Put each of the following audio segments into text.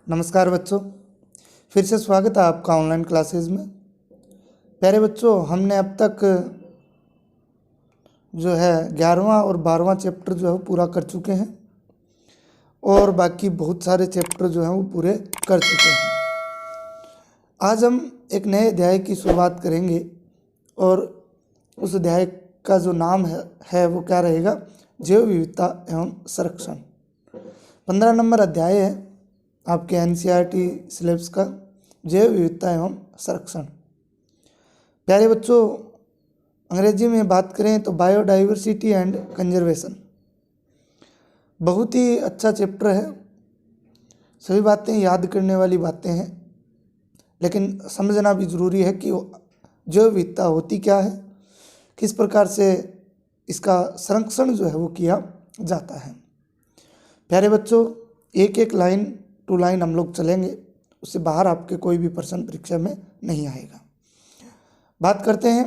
नमस्कार बच्चों, फिर से स्वागत है आपका ऑनलाइन क्लासेस में। प्यारे बच्चों, हमने अब तक जो है 11वां और 12वां चैप्टर जो है वो पूरा कर चुके हैं और बाकी बहुत सारे चैप्टर जो हैं वो पूरे कर चुके हैं। आज हम एक नए अध्याय की शुरुआत करेंगे और उस अध्याय का जो नाम है वो क्या रहेगा? जैव विविधता एवं संरक्षण। 15 नंबर अध्याय है आपके एनसीईआरटी सिलेबस का, जैव विविधता एवं संरक्षण। प्यारे बच्चों, अंग्रेजी में बात करें तो बायोडाइवर्सिटी एंड कंजर्वेशन। बहुत ही अच्छा चैप्टर है, सभी बातें याद करने वाली बातें हैं, लेकिन समझना भी ज़रूरी है कि जैव विविधता होती क्या है, किस प्रकार से इसका संरक्षण जो है वो किया जाता है। प्यारे बच्चों, एक एक लाइन टू लाइन हम लोग चलेंगे, उससे बाहर आपके कोई भी प्रश्न परीक्षा में नहीं आएगा। बात करते हैं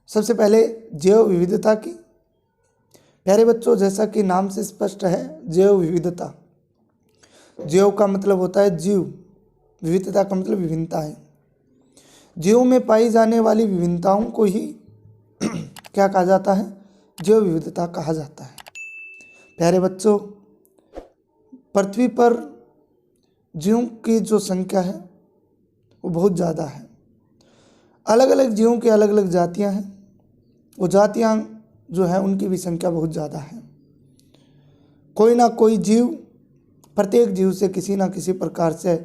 सबसे पहले जैव विविधता की। प्यारे बच्चों, जैसा कि नाम से स्पष्ट है, जैव विविधता, जैव का मतलब होता है जीव, विविधता का मतलब विभिन्नता है। जीव में पाई जाने वाली विभिन्नताओं को ही क्या कहा जाता है? जैव विविधता कहा जाता है। प्यारे बच्चों, पृथ्वी पर जीवों की जो संख्या है वो बहुत ज़्यादा है। अलग अलग जीवों की अलग अलग जातियां हैं, वो जातियां जो है उनकी भी संख्या बहुत ज़्यादा है। कोई ना कोई जीव प्रत्येक जीव से किसी ना किसी प्रकार से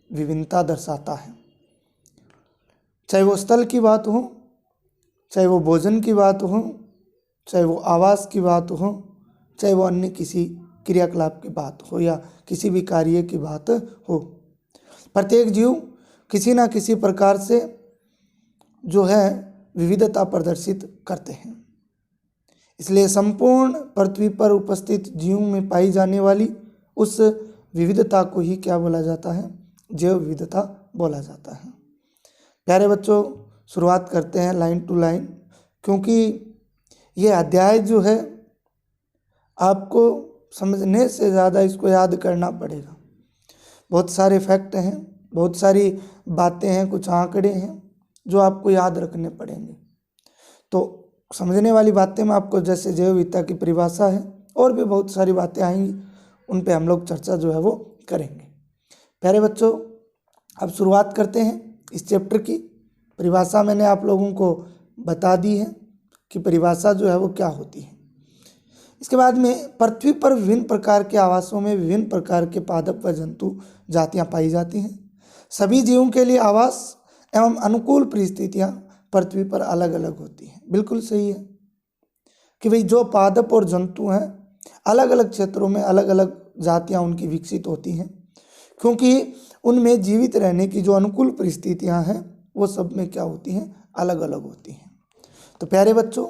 विभिन्नता दर्शाता है, चाहे वो स्थल की बात हो, चाहे वो भोजन की बात हो, चाहे वो आवास की बात हो, चाहे वो अन्य किसी क्रियाकलाप की बात हो या किसी भी कार्य की बात हो। प्रत्येक जीव किसी न किसी प्रकार से जो है विविधता प्रदर्शित करते हैं। इसलिए संपूर्ण पृथ्वी पर उपस्थित जीवों में पाई जाने वाली उस विविधता को ही क्या बोला जाता है? जैव विविधता बोला जाता है। प्यारे बच्चों, शुरुआत करते हैं लाइन टू लाइन, क्योंकि ये अध्याय जो है आपको समझने से ज़्यादा इसको याद करना पड़ेगा। बहुत सारे फैक्ट हैं, बहुत सारी बातें हैं, कुछ आंकड़े हैं जो आपको याद रखने पड़ेंगे। तो समझने वाली बातें में आपको, जैसे जैव विविधता की परिभाषा है और भी बहुत सारी बातें आएंगी, उन पे हम लोग चर्चा जो है वो करेंगे। प्यारे बच्चों, अब शुरुआत करते हैं इस चैप्टर की। परिभाषा मैंने आप लोगों को बता दी है कि परिभाषा जो है वो क्या होती है। इसके बाद में पृथ्वी पर विभिन्न प्रकार के आवासों में विभिन्न प्रकार के पादप व जंतु जातियां पाई जाती हैं। सभी जीवों के लिए आवास एवं अनुकूल परिस्थितियां पृथ्वी पर अलग अलग होती हैं। बिल्कुल सही है कि भाई जो पादप और जंतु हैं, अलग अलग क्षेत्रों में अलग अलग जातियां उनकी विकसित होती हैं, क्योंकि उनमें जीवित रहने की जो अनुकूल परिस्थितियां हैं वो सब में क्या होती हैं? अलग अलग होती हैं। तो प्यारे बच्चों,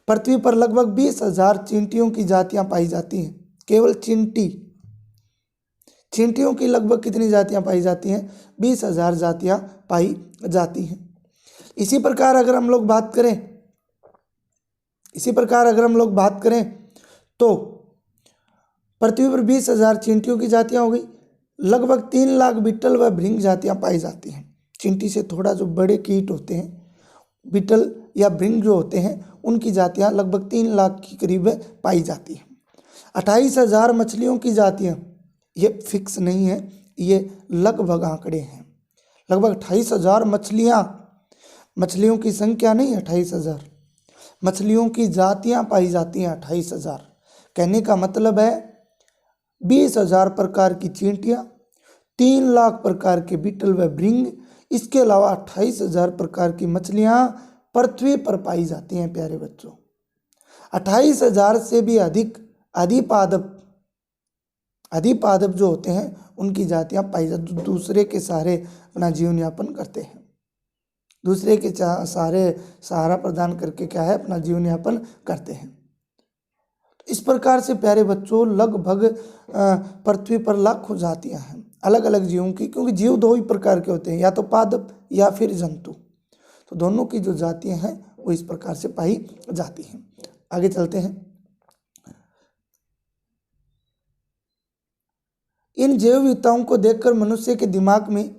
पृथ्वी पर लगभग 20,000 चींटियों की जातियां पाई जाती हैं। केवल चींटियों की लगभग कितनी जातियां पाई जाती हैं? 20,000 जातियां पाई जाती हैं। इसी प्रकार अगर हम लोग बात करें तो पृथ्वी पर 20,000 चींटियों की जातियां हो गई, लगभग 3 लाख बीटल व भृंग जातियां पाई जाती हैं। चींटी से थोड़ा जो बड़े कीट होते हैं, बीटल या भृंग जो होते हैं, उनकी जातियां लगभग 3 लाख के करीब पाई जाती हैं। 28,000 मछलियों की जातियां, ये फिक्स नहीं है, ये लगभग आंकड़े हैं। लगभग 28,000 मछलियों की संख्या नहीं, 28,000 मछलियों की जातियां पाई जाती हैं। 28,000 कहने का मतलब है 20,000 प्रकार की चींटियां, 3 लाख प्रकार के बीटल व भृंग, इसके अलावा 28,000 प्रकार की मछलियां पृथ्वी पर पाई जाती हैं। प्यारे बच्चों, 28,000 से भी अधिक अधिपादप जो होते हैं उनकी जातियां पाई जाती, दूसरे के सहारे अपना जीवन यापन करते हैं, दूसरे के सहारा प्रदान करके क्या है? अपना जीवन यापन करते हैं। इस प्रकार से प्यारे बच्चों लगभग पृथ्वी पर लाखों जातियां हैं अलग अलग जीवों की, क्योंकि जीव 2 ही प्रकार के होते हैं, या तो पादप या फिर जंतु। तो दोनों की जो जातियां हैं वो इस प्रकार से पाई जाती हैं। आगे चलते हैं। इन जैव विविधताओं को देखकर मनुष्य के दिमाग में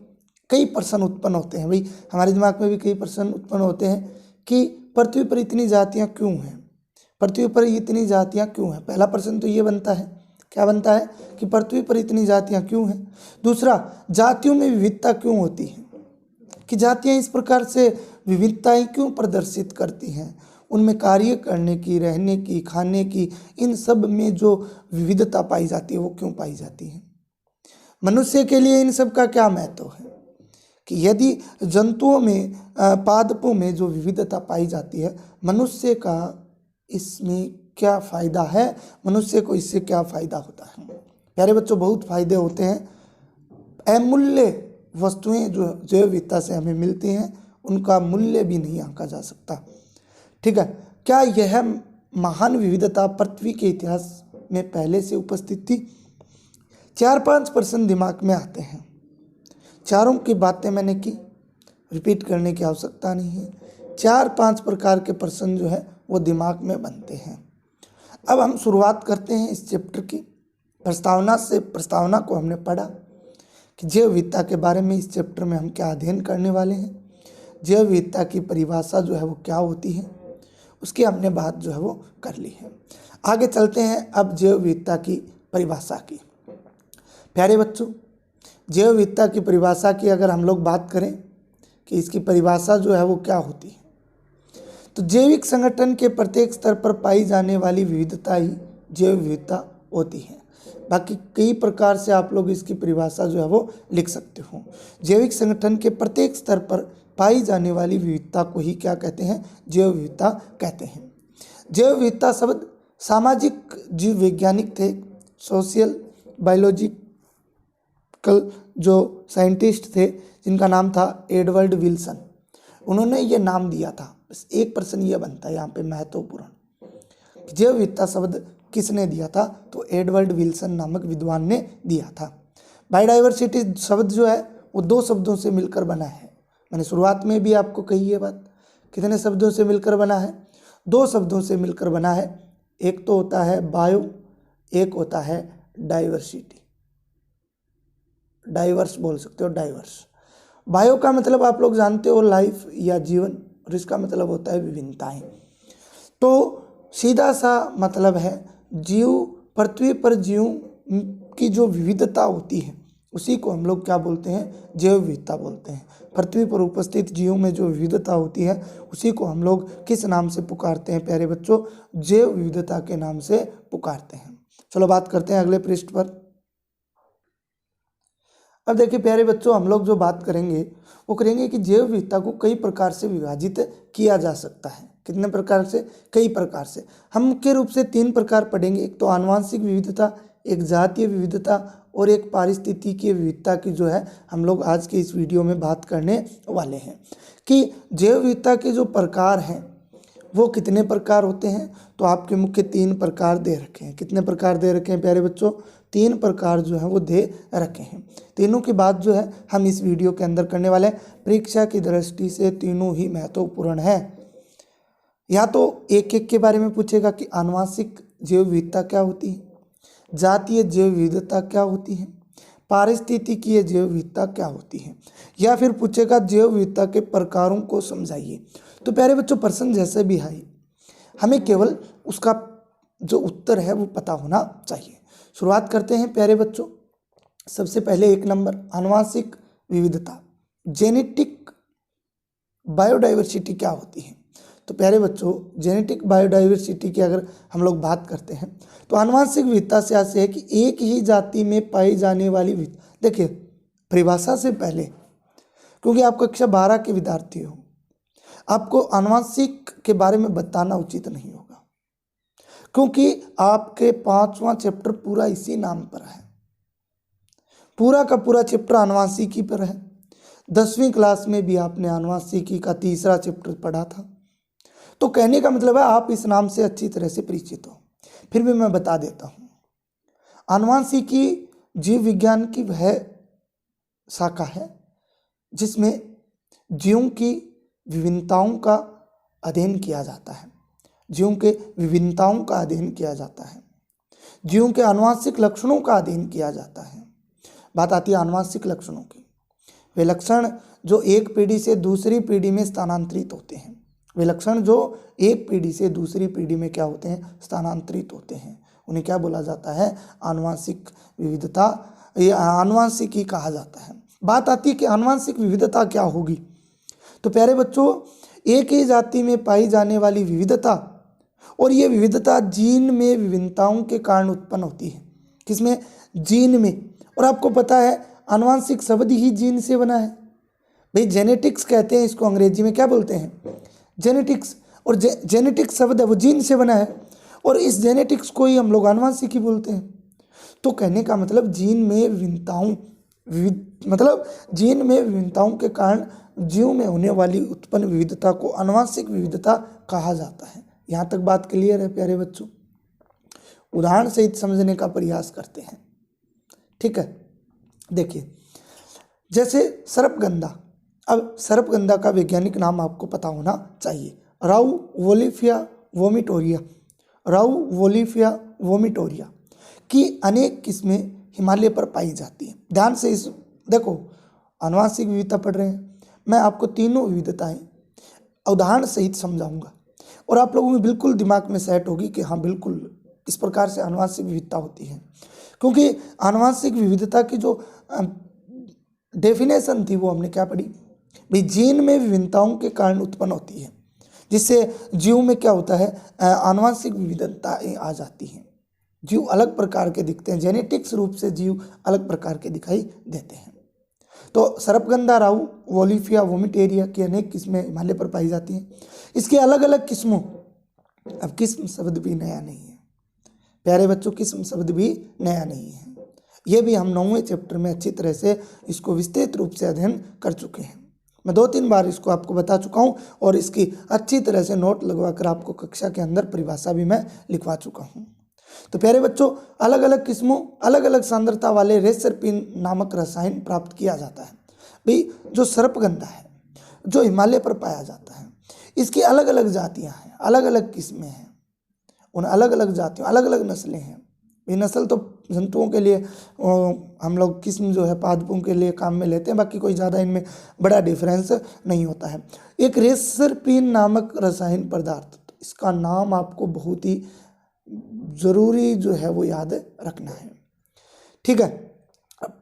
कई प्रश्न उत्पन्न होते हैं। भाई हमारे दिमाग में भी कई प्रश्न उत्पन्न होते हैं कि पृथ्वी पर इतनी जातियाँ क्यों हैं, पृथ्वी पर इतनी जातियाँ क्यों हैं। पहला प्रश्न तो ये बनता है, क्या बनता है कि पृथ्वी पर इतनी जातियाँ क्यों हैं। दूसरा, जातियों में विविधता क्यों होती है, कि जातियाँ इस प्रकार से विविधताएं क्यों प्रदर्शित करती हैं, उनमें कार्य करने की, रहने की, खाने की, इन सब में जो विविधता पाई जाती है वो क्यों पाई जाती है। मनुष्य के लिए इन सब का क्या महत्व है, कि यदि जंतुओं में, पादपों में जो विविधता पाई जाती है, मनुष्य का इसमें क्या फ़ायदा है, मनुष्य को इससे क्या फ़ायदा होता है। प्यारे बच्चों, बहुत फ़ायदे होते हैं। अमूल्य वस्तुएं जो जैव विविधता से हमें मिलती हैं उनका मूल्य भी नहीं आंका जा सकता। ठीक है, क्या यह महान विविधता पृथ्वी के इतिहास में पहले से उपस्थित थी। 4-5 प्रश्न दिमाग में आते हैं, चारों की बातें मैंने की, रिपीट करने की आवश्यकता नहीं है। 4-5 प्रकार के प्रश्न जो है वो दिमाग में बनते हैं। अब हम शुरुआत करते हैं इस चैप्टर की प्रस्तावना से। प्रस्तावना को हमने पढ़ा कि जैव विविधता के बारे में इस चैप्टर में हम क्या अध्ययन करने वाले हैं, जैव विविधता की परिभाषा जो है वो क्या होती है, उसकी हमने बात जो है वो कर ली है। आगे चलते हैं अब जैव विविधता की परिभाषा की। प्यारे बच्चों, जैव विविधता की परिभाषा की अगर हम लोग बात करें कि इसकी परिभाषा जो है वो क्या होती है, तो जैविक संगठन के प्रत्येक स्तर पर पाई जाने वाली विविधता ही जैव विविधता होती है। बाकी कई प्रकार से आप लोग इसकी परिभाषा जो है वो लिख सकते हो। जैविक संगठन के प्रत्येक स्तर पर पाई जाने वाली विविधता को ही क्या कहते हैं, जैव विविधता कहते हैं। जैव विविधता शब्द सामाजिक जीव वैज्ञानिक थे, सोशल बायोलॉजिकल जो साइंटिस्ट थे जिनका नाम था एडवर्ड विल्सन, उन्होंने ये नाम दिया था। बस एक प्रश्न ये बनता है यहाँ पे महत्वपूर्ण, जैव विविधता शब्द किसने दिया था, तो एडवर्ड विल्सन नामक विद्वान ने दिया था। बायोडाइवर्सिटी शब्द जो है वो 2 शब्दों से मिलकर बना है। मैंने शुरुआत में भी आपको कही ये बात, कितने शब्दों से मिलकर बना है, 2 शब्दों से मिलकर बना है। एक तो होता है बायो, एक होता है डाइवर्सिटी, डाइवर्स बोल सकते हो, डाइवर्स। बायो का मतलब आप लोग जानते हो लाइफ या जीवन, और इसका मतलब होता है विभिन्नताएं। तो सीधा सा मतलब है जीव, पृथ्वी पर जीव की जो विविधता होती है उसी को हम लोग क्या बोलते हैं, जैव विविधता बोलते हैं। पृथ्वी पर उपस्थित जीवों में जो विविधता होती है उसी को हम लोग किस नाम से पुकारते हैं प्यारे बच्चों, जैव विविधता के नाम से पुकारते हैं। चलो बात करते हैं अगले पृष्ठ पर। अब देखिए प्यारे बच्चों, हम लोग जो बात करेंगे वो करेंगे कि जैव विविधता को कई प्रकार से विभाजित किया जा सकता है। कितने प्रकार से, कई प्रकार से। हम मुख्य रूप से 3 प्रकार पढ़ेंगे, एक तो आनुवंशिक विविधता, एक जातीय विविधता और एक पारिस्थितिकीय विविधता की जो है हम लोग आज के इस वीडियो में बात करने वाले हैं कि जैव विविधता के जो प्रकार हैं वो कितने प्रकार होते हैं। तो आपके मुख्य 3 प्रकार दे रखे हैं। कितने प्रकार दे रखे हैं प्यारे बच्चों, 3 प्रकार जो है वो दे रखे हैं। तीनों की बात जो है हम इस वीडियो के अंदर करने वाले हैं। परीक्षा की दृष्टि से तीनों ही महत्वपूर्ण है। या तो एक एक के बारे में पूछेगा कि आनुवंशिक जैव विविधता क्या होती है, जातीय जैव विविधता क्या होती है, पारिस्थितिकीय जैव विविधता क्या होती है, या फिर पूछेगा जैव विविधता के प्रकारों को समझाइए। तो प्यारे बच्चों, प्रश्न जैसे भी आए हमें केवल उसका जो उत्तर है वो पता होना चाहिए। शुरुआत करते हैं प्यारे बच्चों। सबसे पहले 1 नंबर आनुवंशिक विविधता, जेनेटिक बायोडाइवर्सिटी क्या होती है। तो प्यारे बच्चों, जेनेटिक बायोडाइवर्सिटी की अगर हम लोग बात करते हैं तो आनुवंशिक विविधता से आशय है कि एक ही जाति में पाई जाने वाली विविधता। देखिए परिभाषा से पहले, क्योंकि आप कक्षा 12 के विद्यार्थी हो, आपको आनुवंशिक के बारे में बताना उचित नहीं होगा, क्योंकि आपके 5वां चैप्टर पूरा इसी नाम पर है। पूरा का पूरा चैप्टर आनुवंशिकी पर है। 10वीं क्लास में भी आपने आनुवंशिकी का 3रा चैप्टर पढ़ा था। तो कहने का मतलब है आप इस नाम से अच्छी तरह से परिचित हो। फिर भी मैं बता देता हूँ, आनुवंशिकी जीव विज्ञान की वह शाखा है जिसमें जीवों की विभिन्नताओं का अध्ययन किया जाता है। जीवों के विभिन्नताओं का अध्ययन किया जाता है, जीवों के आनुवंशिक लक्षणों का अध्ययन किया जाता है। बात आती है आनुवांशिक लक्षणों की। वे लक्षण जो एक पीढ़ी से दूसरी पीढ़ी में स्थानांतरित होते हैं। वे लक्षण जो एक पीढ़ी से दूसरी पीढ़ी में क्या होते हैं, स्थानांतरित होते हैं, उन्हें क्या बोला जाता है, आनुवांशिक विविधता, या आनुवांशिक ही कहा जाता है। बात आती है कि आनुवांशिक विविधता क्या होगी। तो प्यारे बच्चों, एक ही जाति में पाई जाने वाली विविधता, और ये विविधता जीन में विभिन्नताओं के कारण उत्पन्न होती है। किसमें, जीन में। और आपको पता है आनुवांशिक शब्द ही जीन से बना है भाई, जेनेटिक्स कहते हैं इसको, अंग्रेजी में क्या बोलते हैं, जेनेटिक्स। और जेनेटिक्स शब्द है वो जीन से बना है, और इस जेनेटिक्स को ही हम लोग आनुवांशिक ही बोलते हैं। तो कहने का मतलब जीन में विभिन्नताओं, मतलब जीन में विभिन्नताओं के कारण जीव में होने वाली उत्पन्न विविधता को आनुवांशिक विविधता कहा जाता है। यहाँ तक बात क्लियर है प्यारे बच्चों। उदाहरण सहित समझने का प्रयास करते हैं, ठीक है। देखिए जैसे सर्पगंधा। अब सर्पगंधा का वैज्ञानिक नाम आपको पता होना चाहिए, राउवोलिफिया वोमिटोरिया। राउवोलिफिया वोमिटोरिया की अनेक किस्में हिमालय पर पाई जाती हैं। ध्यान से इस देखो, आनुवांशिक विविधता पढ़ रहे हैं, मैं आपको तीनों विविधताएं उदाहरण सहित समझाऊंगा, और आप लोगों में बिल्कुल दिमाग में सेट होगी कि हाँ बिल्कुल इस प्रकार से आनुवांशिक विविधता होती है। क्योंकि आनुवांशिक विविधता की जो डेफिनेशन थी वो हमने क्या पढ़ी भाई, जीन में विभिन्नताओं के कारण उत्पन्न होती है, जिससे जीव में क्या होता है, आनुवांशिक विविधताएं आ जाती हैं। जीव अलग प्रकार के दिखते हैं, जेनेटिक्स रूप से जीव अलग प्रकार के दिखाई देते हैं। तो सर्पगंधा राउवोलिफिया वोमिटोरिया की अनेक किस्में हिमालय पर पाई जाती हैं। इसके अलग अलग किस्मों, अब किस्म शब्द भी नया नहीं है प्यारे बच्चों, किस्म शब्द भी नया नहीं है। ये भी हम 9वें चैप्टर में अच्छी तरह से इसको विस्तृत रूप से अध्ययन कर चुके हैं। मैं 2-3 बार इसको आपको बता चुका हूँ, और इसकी अच्छी तरह से नोट लगवा कर आपको कक्षा के अंदर परिभाषा भी मैं लिखवा चुका हूँ। तो प्यारे बच्चों, अलग अलग किस्मों, अलग अलग सांद्रता वाले रेसरपिन नामक रसायन प्राप्त किया जाता है भाई। जो सर्पगंधा है, जो हिमालय पर पाया जाता है, इसकी अलग अलग जातियाँ हैं, अलग अलग किस्में हैं। उन अलग अलग जातियों, अलग अलग नस्लें हैं। ये नस्ल तो जंतुओं के लिए हम लोग किस्म जो है पादपों के लिए काम में लेते हैं, बाकी कोई ज़्यादा इनमें बड़ा डिफरेंस नहीं होता है। एक रेसरपिन नामक रसायन पदार्थ, इसका नाम आपको बहुत ही ज़रूरी जो है वो याद रखना है, ठीक है।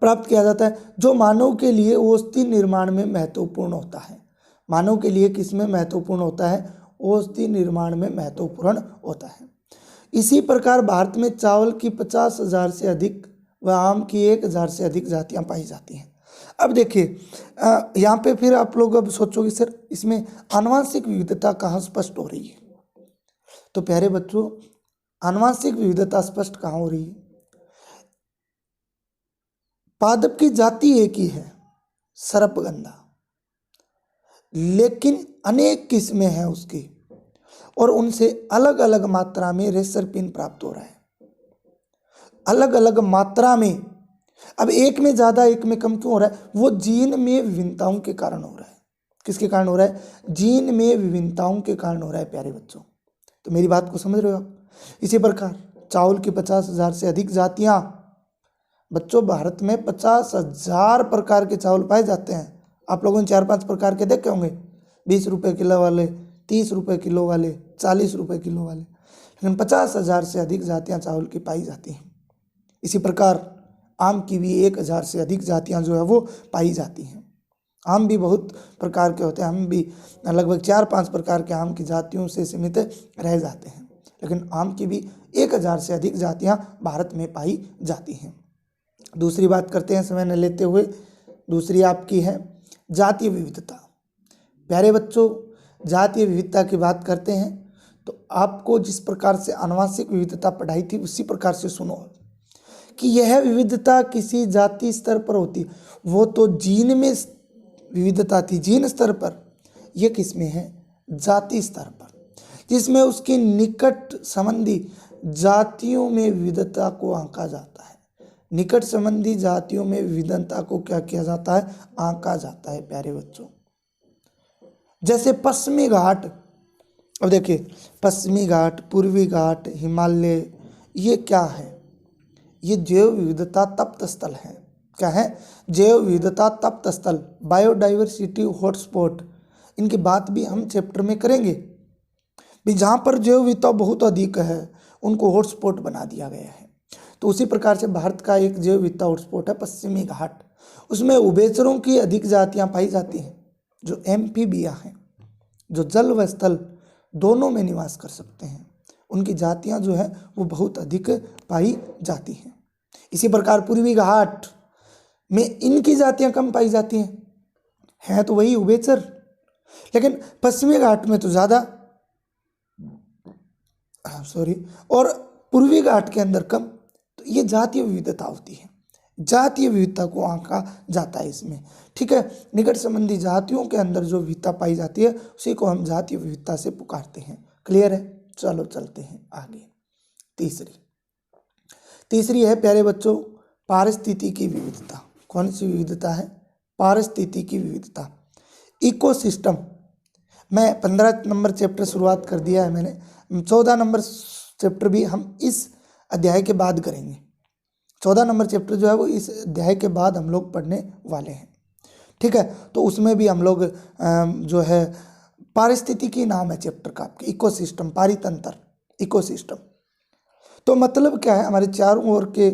प्राप्त किया जाता है, जो मानव के लिए औषधि निर्माण में महत्वपूर्ण होता है। मानव के लिए किसमें महत्वपूर्ण होता है, औषधि निर्माण में महत्वपूर्ण होता है। इसी प्रकार भारत में चावल की 50,000 से अधिक व आम की 1,000 से अधिक जातियां पाई जाती हैं। अब देखिए यहाँ पे फिर आप लोग अब सोचोगे सर इसमें आनुवांशिक विविधता कहाँ स्पष्ट हो रही है। तो प्यारे बच्चों, आनुवांशिक विविधता स्पष्ट कहाँ हो रही है, पादप की जाति एक ही है, सर्पगंधा, लेकिन अनेक किस्में हैं उसकी, और उनसे अलग अलग मात्रा में रेसरपिन प्राप्त हो रहा है, अलग अलग मात्रा में। अब एक में ज़्यादा एक में कम क्यों हो रहा है, वो जीन में विभिन्नताओं के कारण हो रहा है। किसके कारण हो रहा है, जीन में विभिन्नताओं के कारण हो रहा है प्यारे बच्चों। तो मेरी बात को समझ रहे हो आप। इसी प्रकार चावल की 50,000 से अधिक जातियाँ, बच्चों भारत में 50,000 प्रकार के चावल पाए जाते हैं। आप लोगों ने 4-5 प्रकार के देखे होंगे, 20 रुपये किलो वाले, 30 रुपये किलो वाले, 40 रुपये किलो वाले, लेकिन 50,000 से अधिक जातियाँ चावल की पाई जाती हैं। इसी प्रकार आम की भी 1,000 से अधिक जातियाँ जो है वो पाई जाती हैं। आम भी बहुत प्रकार के होते हैं, हम भी लगभग 4-5 प्रकार के आम की जातियों से सीमित रह जाते हैं, लेकिन आम की भी 1,000 से अधिक जातियाँ भारत में पाई जाती हैं। दूसरी बात करते हैं समय न लेते हुए, दूसरी आपकी है जातीय विविधता। प्यारे बच्चों, जातीय विविधता की बात करते हैं तो आपको जिस प्रकार से आनुवांशिक विविधता पढ़ाई थी उसी प्रकार से सुनो कि यह विविधता किसी जाति स्तर पर होती, वो तो जीन में विविधता थी, जीन स्तर पर। यह किसमें है, जाति स्तर पर, जिसमें उसकी निकट संबंधी जातियों में विविधता को आंका जाता है। निकट संबंधी जातियों में विविधता को क्या किया जाता है, आंका जाता है प्यारे बच्चों। जैसे पश्चिमी घाट, अब देखिए पश्चिमी घाट, पूर्वी घाट, हिमालय, ये क्या है, ये जैव विविधता तप्त स्थल है। क्या है, जैव विविधता तप्त स्थल, बायोडाइवर्सिटी हॉटस्पॉट, इनकी बात भी हम चैप्टर में करेंगे। भी जहाँ पर जैव विविधता बहुत अधिक है उनको हॉटस्पॉट बना दिया गया है। तो उसी प्रकार से भारत का एक जैव विविधता हॉटस्पॉट है पश्चिमी घाट। उसमें उभयचरों की अधिक जातियाँ पाई जाती हैं, जो एम्फीबिया हैं, जो जल व स्थल दोनों में निवास कर सकते हैं, उनकी जातियाँ जो है वो बहुत अधिक पाई जाती हैं। इसी प्रकार पूर्वी घाट में इनकी जातियाँ कम पाई जाती हैं तो वही उभयचर, लेकिन पश्चिमी घाट में तो ज़्यादा, और पूर्वी घाट के अंदर कम। तो ये जातीय विविधता होती है, जातीय विविधता को आंका जाता है इसमें। ठीक है, निकट संबंधी जातियों के अंदर जो विविधता पाई जाती है उसी को हम जातीय विविधता से पुकारते हैं। क्लियर है? चलो चलते हैं आगे। तीसरी है प्यारे बच्चों पारिस्थितिकी विविधता। कौन सी विविधता है? पारिस्थितिकी विविधता, इकोसिस्टम। मैं 15 नंबर चैप्टर शुरुआत कर दिया है मैंने, 14 नंबर चैप्टर भी हम इस अध्याय के बाद करेंगे। 14 नंबर चैप्टर जो है वो इस अध्याय के बाद हम लोग पढ़ने वाले हैं। ठीक है, तो उसमें भी हम लोग जो है पारिस्थितिकी नाम है चैप्टर का, आपके इकोसिस्टम, पारितंत्र, इकोसिस्टम। तो मतलब क्या है, हमारे चारों ओर के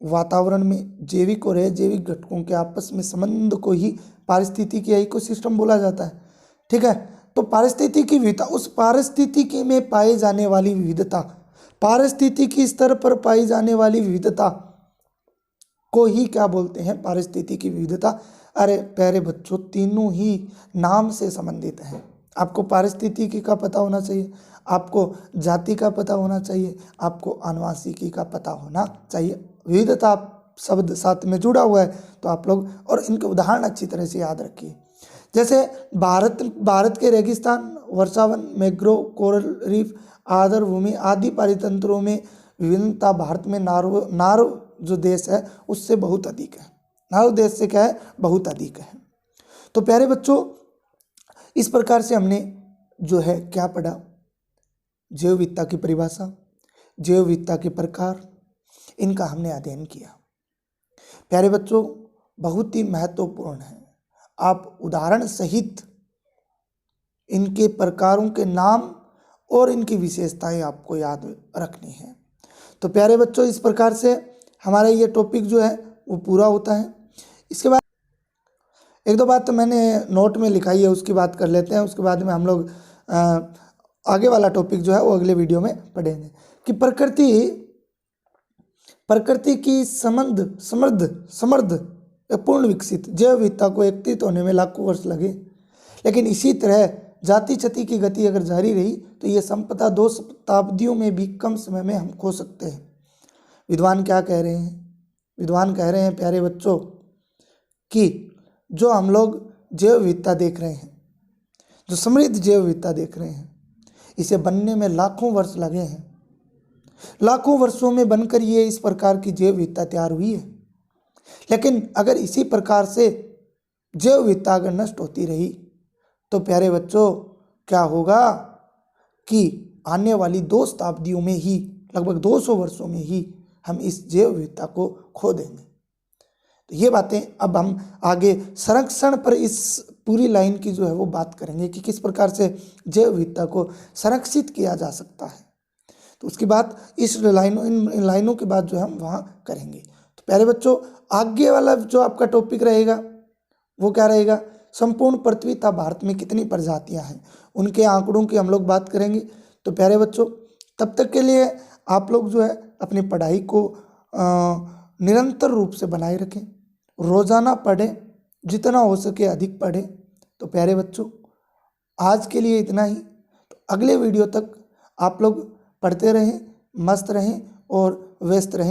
वातावरण में जैविक और अजैविक घटकों के आपस में संबंध को ही पारिस्थितिकी या इकोसिस्टम बोला जाता है। ठीक है, तो पारिस्थितिकी विविधता, उस पारिस्थितिकी में पाए जाने वाली विविधता, पारिस्थितिकी स्तर पर पाई जाने वाली विविधता को ही क्या बोलते हैं? पारिस्थितिकी विविधता। अरे प्यारे बच्चों, तीनों ही नाम से संबंधित हैं। आपको पारिस्थितिकी का पता होना चाहिए, आपको जाति का पता होना चाहिए, आपको आनुवांशिकी का पता होना चाहिए। विविधता शब्द साथ में जुड़ा हुआ है तो आप लोग, और इनके उदाहरण अच्छी तरह से याद रखिए। जैसे भारत के रेगिस्तान, वर्षावन, मैंग्रोव, कोरल रीफ, आर्द्र भूमि आदि पारितंत्रों में विभिन्नता भारत में नार्व जो देश है उससे बहुत अधिक है। नार्व देश से क्या है? बहुत अधिक है। तो प्यारे बच्चों, इस प्रकार से हमने जो है क्या पढ़ा? जैव विविधता की परिभाषा, जैव विविधता के प्रकार, इनका हमने अध्ययन किया। प्यारे बच्चों, बहुत ही महत्वपूर्ण है, आप उदाहरण सहित इनके प्रकारों के नाम और इनकी विशेषताएं आपको याद रखनी है। तो प्यारे बच्चों, इस प्रकार से हमारा ये टॉपिक जो है वो पूरा होता है। इसके बाद एक दो बात तो मैंने नोट में लिखाई है, उसकी बात कर लेते हैं। उसके बाद में हम लोग आगे वाला टॉपिक जो है वो अगले वीडियो में पढ़ेंगे कि प्रकृति की समृद्ध पूर्ण विकसित जैव विविधता को एकत्रित होने में लाखों वर्ष लगे, लेकिन इसी तरह जाति क्षति की गति अगर जारी रही तो ये संपदा 2 शताब्दियों में भी कम समय में हम खो सकते हैं। विद्वान क्या कह रहे हैं? विद्वान कह रहे हैं प्यारे बच्चों कि जो हम लोग जैव विविधता देख रहे हैं, जो समृद्ध जैव विविधता देख रहे हैं, इसे बनने में लाखों वर्ष लगे हैं। लाखों वर्षों में बनकर ये इस प्रकार की जैव विविधता तैयार हुई है। लेकिन अगर इसी प्रकार से जैव विविधता अगर नष्ट होती रही तो प्यारे बच्चों क्या होगा कि आने वाली 2 शताब्दियों में ही, लगभग 200 वर्षों में ही हम इस जैव विविधता को खो देंगे। तो ये बातें अब हम आगे संरक्षण पर इस पूरी लाइन की जो है वो बात करेंगे कि किस प्रकार से जैव विविधता को संरक्षित किया जा सकता है। तो उसकी बात इन लाइनों के बाद जो है हम वहाँ करेंगे। तो प्यारे बच्चों, आगे वाला जो आपका टॉपिक रहेगा वो क्या रहेगा? संपूर्ण पृथ्वी तथा भारत में कितनी प्रजातियां हैं, उनके आंकड़ों की हम लोग बात करेंगे। तो प्यारे बच्चों, तब तक के लिए आप लोग जो है अपनी पढ़ाई को निरंतर रूप से बनाए रखें, रोज़ाना पढ़ें, जितना हो सके अधिक पढ़ें। तो प्यारे बच्चों, आज के लिए इतना ही। तो अगले वीडियो तक आप लोग पढ़ते रहें, मस्त रहें और व्यस्त रहें।